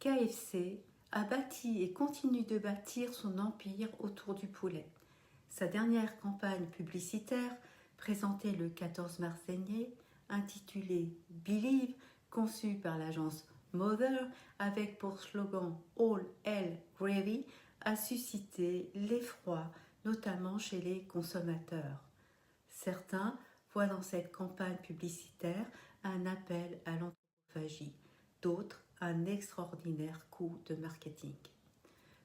KFC a bâti et continue de bâtir son empire autour du poulet. Sa dernière campagne publicitaire, présentée le 14 mars dernier, intitulée Believe, conçue par l'agence Mother avec pour slogan All Hell Gravy, a suscité l'effroi, notamment chez les consommateurs. Certains voient dans cette campagne publicitaire un appel à l'anthropophagie, d'autres un extraordinaire coup de marketing.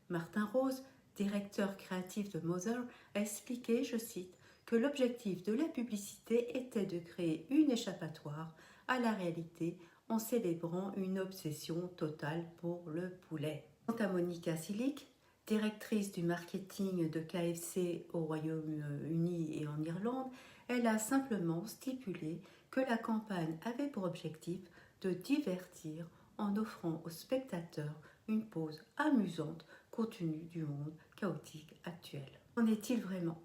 Martin Rose, directeur créatif de Mother, a expliqué, je cite, que l'objectif de la publicité était de créer une échappatoire à la réalité en célébrant une obsession totale pour le poulet. Quant à Monica Silic, directrice du marketing de KFC au Royaume-Uni et en Irlande, elle a simplement stipulé que la campagne avait pour objectif de divertir en offrant aux spectateurs une pause amusante compte tenu du monde chaotique actuel. Qu'en est-il vraiment?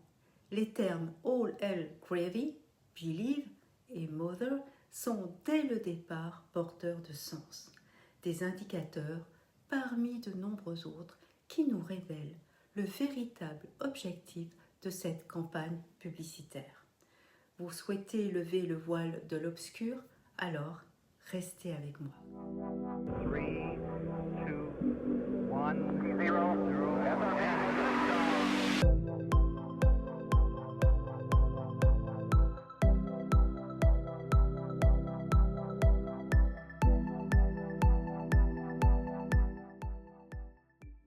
Les termes All Hell Gravy, Believe et Mother sont dès le départ porteurs de sens, des indicateurs parmi de nombreux autres qui nous révèlent le véritable objectif de cette campagne publicitaire. Vous souhaitez lever le voile de l'obscur? Alors, restez avec moi. 3, 2, 1, 0.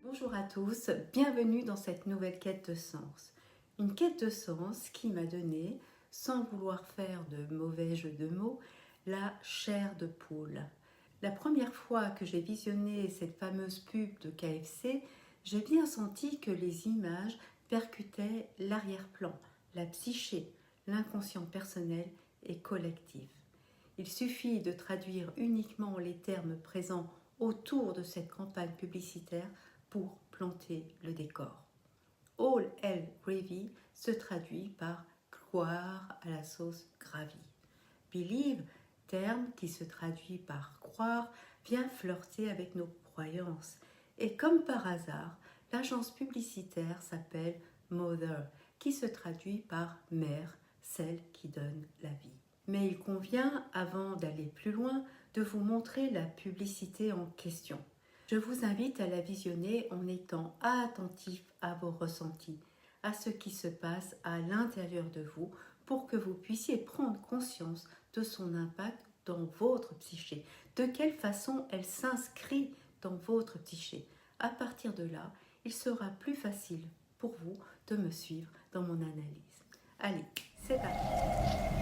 Bonjour à tous, bienvenue dans cette nouvelle quête de sens. Une quête de sens qui m'a donné, sans vouloir faire de mauvais jeu de mots, la chair de poule. La première fois que j'ai visionné cette fameuse pub de KFC, j'ai bien senti que les images percutaient l'arrière-plan, la psyché, l'inconscient personnel et collectif. Il suffit de traduire uniquement les termes présents autour de cette campagne publicitaire pour planter le décor. All Hell Gravy se traduit par croire à la sauce gravy. Believe, terme qui se traduit par croire, vient flirter avec nos croyances. Et comme par hasard, l'agence publicitaire s'appelle Mother, qui se traduit par mère, celle qui donne la vie. Mais il convient, avant d'aller plus loin, de vous montrer la publicité en question. Je vous invite à la visionner en étant attentif à vos ressentis, à ce qui se passe à l'intérieur de vous pour que vous puissiez prendre conscience de son impact dans votre psyché, de quelle façon elle s'inscrit dans votre psyché. À partir de là, il sera plus facile pour vous de me suivre dans mon analyse. Allez, c'est parti!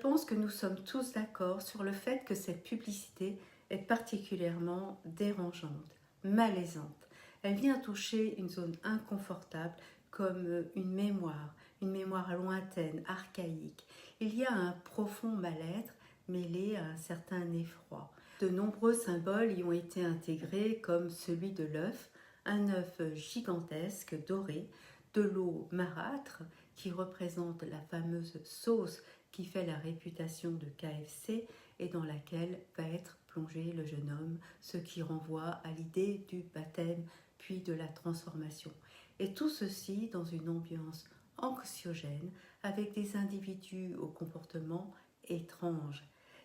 pense que nous sommes tous d'accord sur le fait que cette publicité est particulièrement dérangeante, malaisante. Elle vient toucher une zone inconfortable comme une mémoire lointaine, archaïque. Il y a un profond mal-être mêlé à un certain effroi. De nombreux symboles y ont été intégrés comme celui de l'œuf, un œuf gigantesque doré, de l'eau marâtre qui représente la fameuse sauce qui fait la réputation de KFC et dans laquelle va être plongé le jeune homme, ce qui renvoie à l'idée du baptême puis de la transformation. Et tout ceci dans une ambiance anxiogène avec des individus au comportement étrange,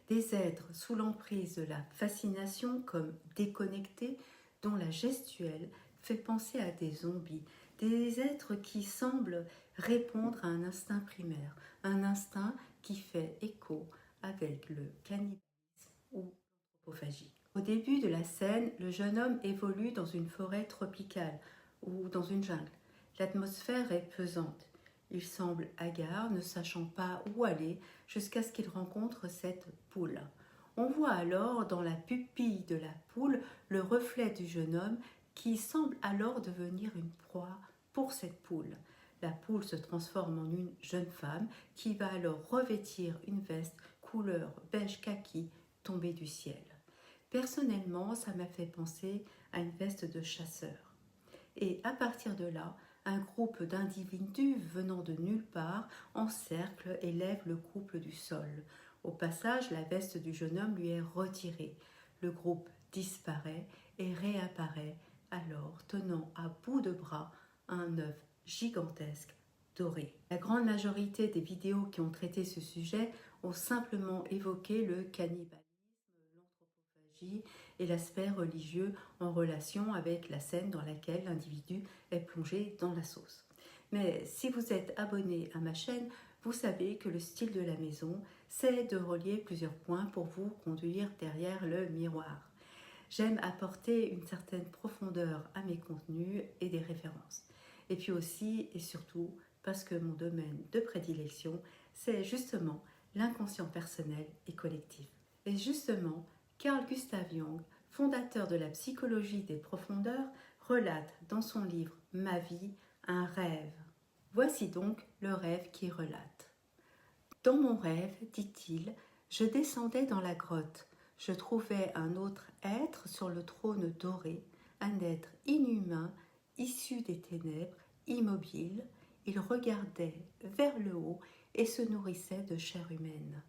des êtres sous l'emprise de la fascination comme déconnectés dont la gestuelle fait penser à des zombies, des êtres qui semblent répondre à un instinct primaire, un instinct qui fait écho avec le cannibalisme ou l'anthropophagie. Au début de la scène, le jeune homme évolue dans une forêt tropicale ou dans une jungle. L'atmosphère est pesante. Il semble hagard, ne sachant pas où aller, jusqu'à ce qu'il rencontre cette poule. On voit alors dans la pupille de la poule le reflet du jeune homme qui semble alors devenir une proie pour cette poule. La poule se transforme en une jeune femme qui va alors revêtir une veste couleur beige kaki tombée du ciel. Personnellement, ça m'a fait penser à une veste de chasseur. Et à partir de là, un groupe d'individus venant de nulle part encercle et lève le couple du sol. Au passage, la veste du jeune homme lui est retirée. Le groupe disparaît et réapparaît alors tenant à bout de bras un œuf gigantesque doré. La grande majorité des vidéos qui ont traité ce sujet ont simplement évoqué le cannibalisme, l'anthropophagie et l'aspect religieux en relation avec la scène dans laquelle l'individu est plongé dans la sauce. Mais si vous êtes abonné à ma chaîne, vous savez que le style de la maison, c'est de relier plusieurs points pour vous conduire derrière le miroir. J'aime apporter une certaine profondeur à mes contenus et des références. Et puis aussi et surtout parce que mon domaine de prédilection, c'est justement l'inconscient personnel et collectif. Et justement, Carl Gustav Jung, fondateur de la psychologie des profondeurs, relate dans son livre « Ma vie, un rêve ». Voici donc le rêve qu'il relate. Dans mon rêve, dit-il, je descendais dans la grotte. Je trouvais un autre être sur le trône doré, un être inhumain, issu des ténèbres, immobile. Il regardait vers le haut et se nourrissait de chair humaine.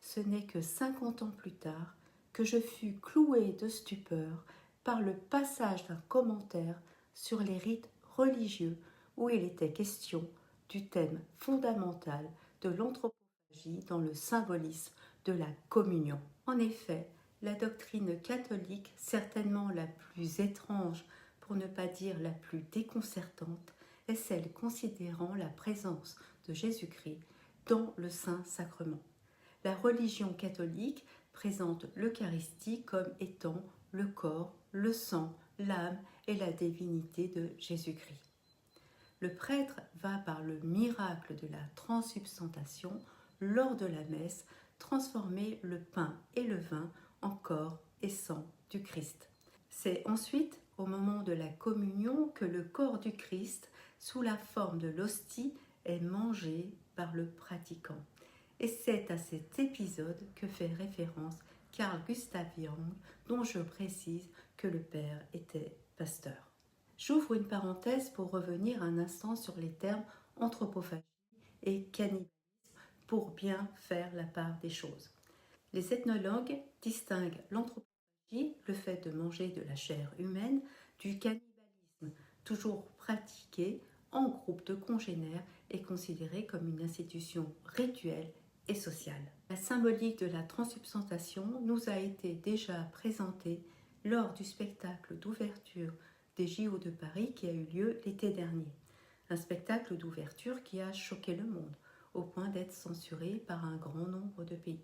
Ce n'est que 50 ans plus tard que je fus cloué de stupeur par le passage d'un commentaire sur les rites religieux où il était question du thème fondamental de l'anthropophagie dans le symbolisme de la communion. En effet, la doctrine catholique, certainement la plus étrange, pour ne pas dire la plus déconcertante, est celle considérant la présence de Jésus-Christ dans le Saint-Sacrement. La religion catholique présente l'Eucharistie comme étant le corps, le sang, l'âme et la divinité de Jésus-Christ. Le prêtre va par le miracle de la transsubstantiation, lors de la messe, transformer le pain et le vin en corps et sang du Christ. C'est ensuite, au moment de la communion, que le corps du Christ, sous la forme de l'hostie, est mangé par le pratiquant. Et c'est à cet épisode que fait référence Carl Gustav Jung, dont je précise que le père était pasteur. J'ouvre une parenthèse pour revenir un instant sur les termes anthropophagie et cannibalisme pour bien faire la part des choses. Les ethnologues distinguent l'anthropophagie, le fait de manger de la chair humaine, du cannibalisme, toujours pratiqué en groupe de congénères et considéré comme une institution rituelle et sociale. La symbolique de la transsubstantiation nous a été déjà présentée lors du spectacle d'ouverture des JO de Paris qui a eu lieu l'été dernier. Un spectacle d'ouverture qui a choqué le monde, au point d'être censuré par un grand nombre de pays.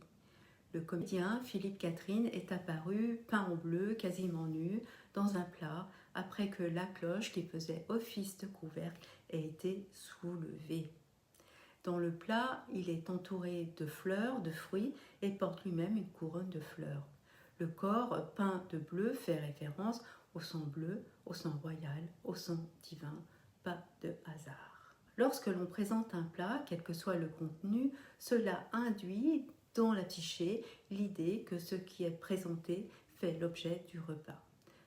Le comédien Philippe Catherine est apparu peint en bleu, quasiment nu, dans un plat, après que la cloche qui faisait office de couvercle ait été soulevée. Dans le plat, il est entouré de fleurs, de fruits et porte lui-même une couronne de fleurs. Le corps peint de bleu fait référence au sang bleu, au sang royal, au sang divin, pas de hasard. Lorsque l'on présente un plat, quel que soit le contenu, cela induit dans la psyché l'idée que ce qui est présenté fait l'objet du repas.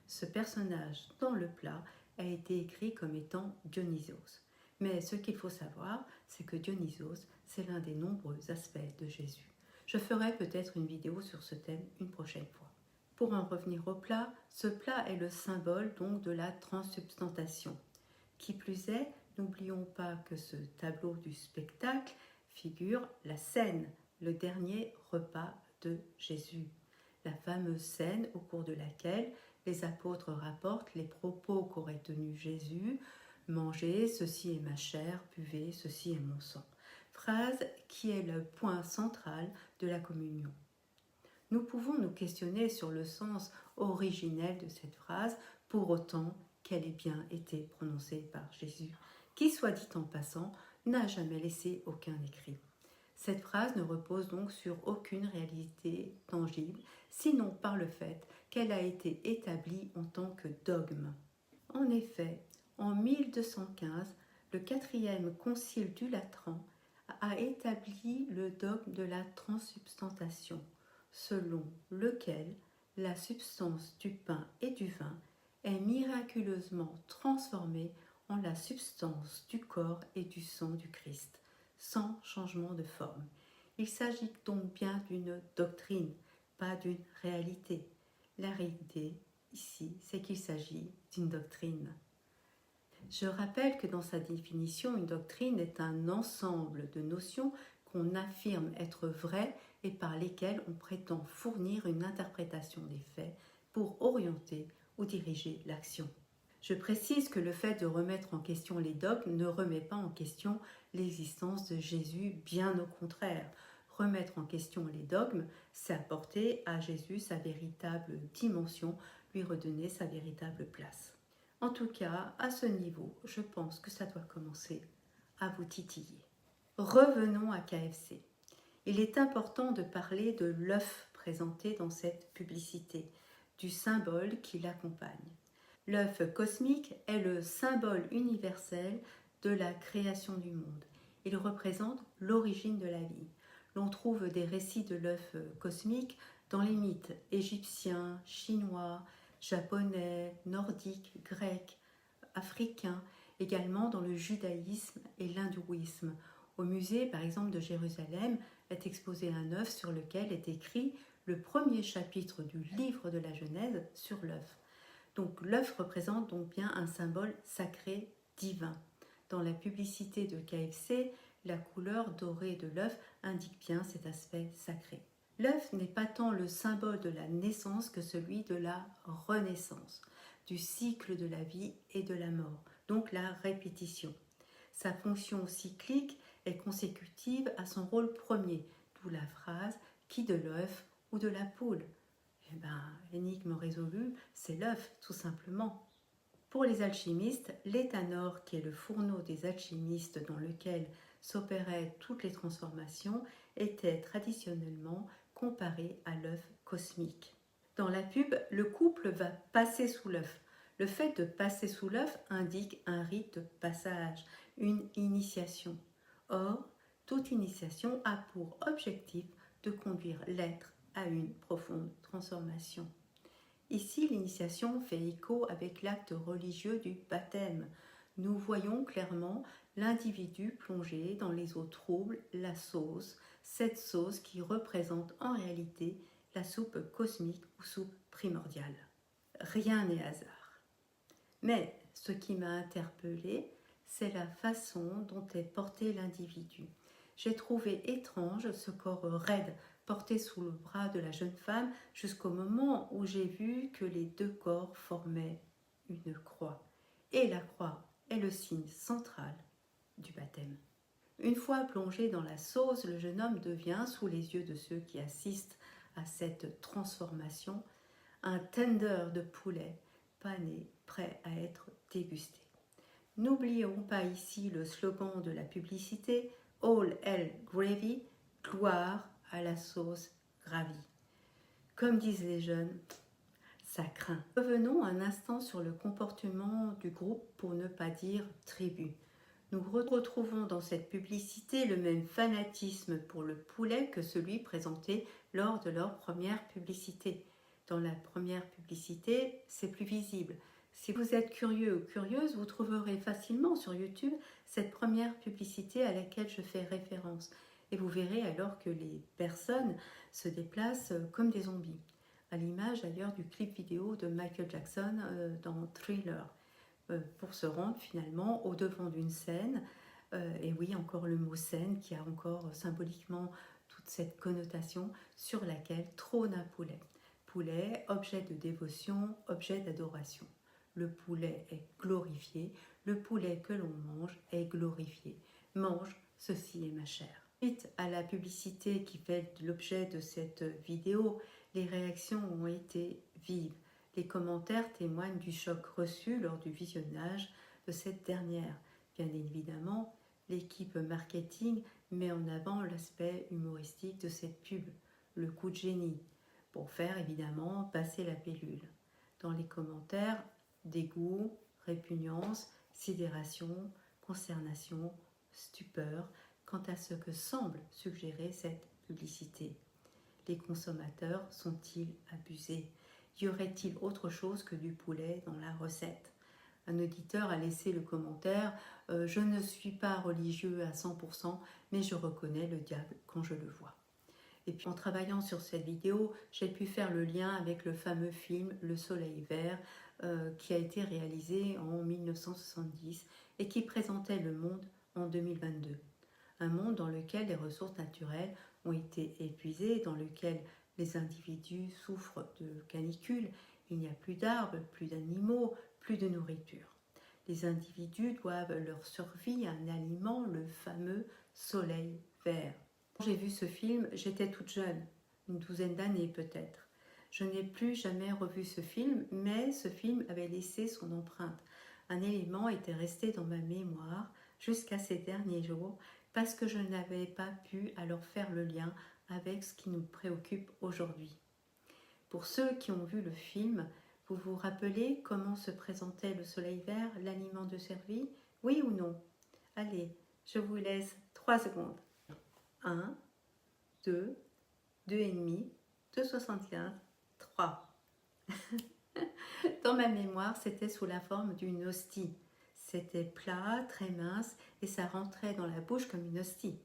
Ce personnage dans le plat a été écrit comme étant Dionysos. Mais ce qu'il faut savoir, c'est que Dionysos, c'est l'un des nombreux aspects de Jésus. Je ferai peut-être une vidéo sur ce thème une prochaine fois. Pour en revenir au plat, ce plat est le symbole donc de la transsubstantation. Qui plus est, n'oublions pas que ce tableau du spectacle figure la scène, le dernier repas de Jésus. La fameuse scène au cours de laquelle les apôtres rapportent les propos qu'aurait tenus Jésus: mangez, ceci est ma chair, buvez, ceci est mon sang. Phrase qui est le point central de la communion. Nous pouvons nous questionner sur le sens originel de cette phrase, pour autant qu'elle ait bien été prononcée par Jésus, qui, soit dit en passant, n'a jamais laissé aucun écrit. Cette phrase ne repose donc sur aucune réalité tangible, sinon par le fait qu'elle a été établie en tant que dogme. En effet, en 1215, le 4e concile du Latran a établi le dogme de la transsubstantation, selon lequel la substance du pain et du vin est miraculeusement transformée en la substance du corps et du sang du Christ, sans changement de forme. Il s'agit donc bien d'une doctrine, pas d'une réalité. La réalité, ici, c'est qu'il s'agit d'une doctrine. Je rappelle que dans sa définition, une doctrine est un ensemble de notions qu'on affirme être vraies et par lesquelles on prétend fournir une interprétation des faits pour orienter ou diriger l'action. Je précise que le fait de remettre en question les dogmes ne remet pas en question l'existence de Jésus, bien au contraire. Remettre en question les dogmes, c'est apporter à Jésus sa véritable dimension, lui redonner sa véritable place. En tout cas, à ce niveau, je pense que ça doit commencer à vous titiller. Revenons à KFC. Il est important de parler de l'œuf présenté dans cette publicité, du symbole qui l'accompagne. L'œuf cosmique est le symbole universel de la création du monde. Il représente l'origine de la vie. L'on trouve des récits de l'œuf cosmique dans les mythes égyptiens, chinois, japonais, nordiques, grecs, africains, également dans le judaïsme et l'hindouisme. Au musée, par exemple, de Jérusalem, est exposé un œuf sur lequel est écrit le premier chapitre du livre de la Genèse sur l'œuf. Donc l'œuf représente donc bien un symbole sacré divin. Dans la publicité de KFC, la couleur dorée de l'œuf indique bien cet aspect sacré. L'œuf n'est pas tant le symbole de la naissance que celui de la renaissance, du cycle de la vie et de la mort, donc la répétition. Sa fonction cyclique est consécutive à son rôle premier, d'où la phrase « qui de l'œuf ou de la poule ?» Énigme résolue, c'est l'œuf, tout simplement. Pour les alchimistes, l'éthanor, qui est le fourneau des alchimistes dans lequel s'opéraient toutes les transformations, était traditionnellement comparé à l'œuf cosmique. Dans la pub, le couple va passer sous l'œuf. Le fait de passer sous l'œuf indique un rite de passage, une initiation. Or, toute initiation a pour objectif de conduire l'être à une profonde transformation. Ici, l'initiation fait écho avec l'acte religieux du baptême. Nous voyons clairement l'individu plongé dans les eaux troubles, la sauce, cette sauce qui représente en réalité la soupe cosmique ou soupe primordiale. Rien n'est hasard. Mais ce qui m'a interpellée, c'est la façon dont est porté l'individu. J'ai trouvé étrange ce corps raide porté sous le bras de la jeune femme jusqu'au moment où j'ai vu que les deux corps formaient une croix. Et la croix est le signe central du baptême. Une fois plongé dans la sauce, le jeune homme devient, sous les yeux de ceux qui assistent à cette transformation, un tender de poulet pané prêt à être dégusté. N'oublions pas ici le slogan de la publicité, All Hell Gravy, gloire à la sauce gravy. Comme disent les jeunes, ça craint. Revenons un instant sur le comportement du groupe, pour ne pas dire tribu. Nous retrouvons dans cette publicité le même fanatisme pour le poulet que celui présenté lors de leur première publicité. Dans la première publicité, c'est plus visible. Si vous êtes curieux ou curieuse, vous trouverez facilement sur YouTube cette première publicité à laquelle je fais référence. Et vous verrez alors que les personnes se déplacent comme des zombies. À l'image d'ailleurs du clip vidéo de Michael Jackson dans Thriller. Pour se rendre finalement au devant d'une scène. Et oui, encore le mot scène qui a encore symboliquement toute cette connotation sur laquelle trône un poulet. Poulet, objet de dévotion, objet d'adoration. Le poulet est glorifié, le poulet que l'on mange est glorifié. Mange, ceci est ma chair. Suite à la publicité qui fait l'objet de cette vidéo, les réactions ont été vives. Les commentaires témoignent du choc reçu lors du visionnage de cette dernière. Bien évidemment, l'équipe marketing met en avant l'aspect humoristique de cette pub, le coup de génie, pour faire évidemment passer la pilule. Dans les commentaires, dégoût, répugnance, sidération, consternation, stupeur quant à ce que semble suggérer cette publicité. Les consommateurs sont-ils abusés ? Y aurait-il autre chose que du poulet dans la recette ? Un auditeur a laissé le commentaire « Je ne suis pas religieux à 100%, mais je reconnais le diable quand je le vois ». Et puis en travaillant sur cette vidéo, j'ai pu faire le lien avec le fameux film Le Soleil Vert qui a été réalisé en 1970 et qui présentait le monde en 2022. Un monde dans lequel les ressources naturelles ont été épuisées, dans lequel les individus souffrent de canicule, il n'y a plus d'arbres, plus d'animaux, plus de nourriture. Les individus doivent leur survie à un aliment, le fameux soleil vert. Quand j'ai vu ce film, j'étais toute jeune, une douzaine d'années peut-être. Je n'ai plus jamais revu ce film, mais ce film avait laissé son empreinte. Un élément était resté dans ma mémoire jusqu'à ces derniers jours, parce que je n'avais pas pu alors faire le lien avec ce qui nous préoccupe aujourd'hui. Pour ceux qui ont vu le film, vous vous rappelez comment se présentait le soleil vert, l'aliment de survie ? Oui ou non ? Allez, je vous laisse 3 secondes. 1, 2, 2,5, 2,75, 3. Dans ma mémoire, c'était sous la forme d'une hostie. C'était plat, très mince, et ça rentrait dans la bouche comme une hostie.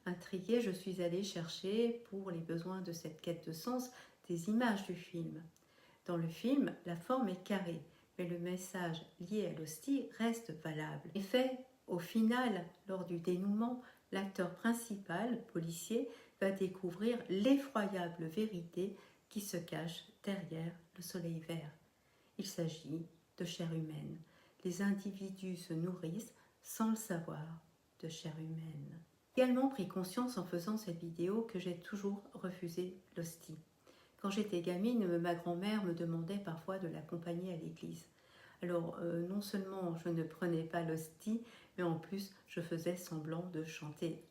Intriguée, je suis allée chercher, pour les besoins de cette quête de sens, des images du film. Dans le film, la forme est carrée, mais le message lié à l'hostie reste valable. En effet, au final, lors du dénouement, l'acteur principal, policier, va découvrir l'effroyable vérité qui se cache derrière le soleil vert. Il s'agit de chair humaine. Les individus se nourrissent, sans le savoir, de chair humaine. J'ai également pris conscience en faisant cette vidéo que j'ai toujours refusé l'hostie. Quand j'étais gamine, ma grand-mère me demandait parfois de l'accompagner à l'église. Alors, non seulement je ne prenais pas l'hostie, mais en plus, je faisais semblant de chanter.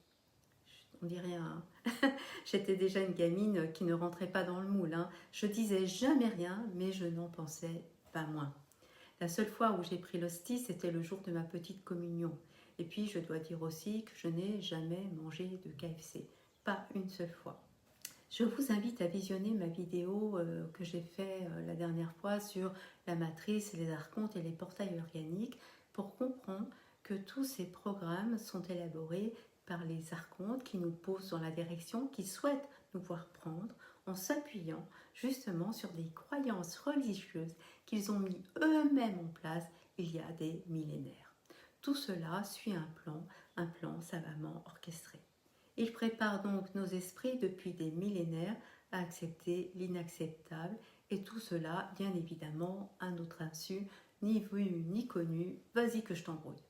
On dit rien. Hein. J'étais déjà une gamine qui ne rentrait pas dans le moule. Hein. Je disais jamais rien, mais je n'en pensais pas moins. La seule fois où j'ai pris l'hostie, c'était le jour de ma petite communion. Et puis, je dois dire aussi que je n'ai jamais mangé de KFC. Pas une seule fois. Je vous invite à visionner ma vidéo que j'ai faite la dernière fois sur la matrice, les archontes et les portails organiques pour comprendre que tous ces programmes sont élaborés par les archontes qui nous posent dans la direction qu'ils souhaitent nous voir prendre en s'appuyant justement sur des croyances religieuses qu'ils ont mis eux-mêmes en place il y a des millénaires. Tout cela suit un plan savamment orchestré. Il prépare donc nos esprits depuis des millénaires à accepter l'inacceptable et tout cela, bien évidemment, à notre insu, ni vu ni connu, vas-y que je t'embrouille.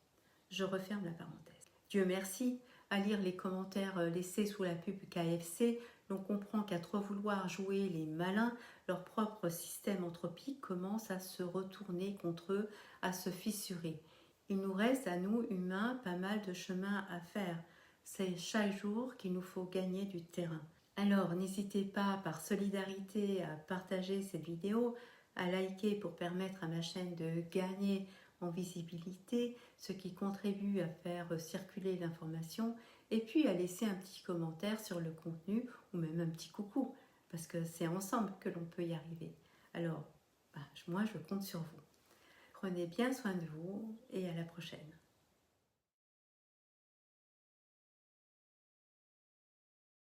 Je referme la parenthèse. Dieu merci, à lire les commentaires laissés sous la pub KFC, l'on comprend qu'à trop vouloir jouer les malins, leur propre système anthropique commence à se retourner contre eux, à se fissurer. Il nous reste à nous, humains, pas mal de chemin à faire. C'est chaque jour qu'il nous faut gagner du terrain. Alors n'hésitez pas par solidarité à partager cette vidéo, à liker pour permettre à ma chaîne de gagner en visibilité, ce qui contribue à faire circuler l'information, et puis à laisser un petit commentaire sur le contenu ou même un petit coucou, parce que c'est ensemble que l'on peut y arriver. Alors, moi je compte sur vous. Prenez bien soin de vous et à la prochaine.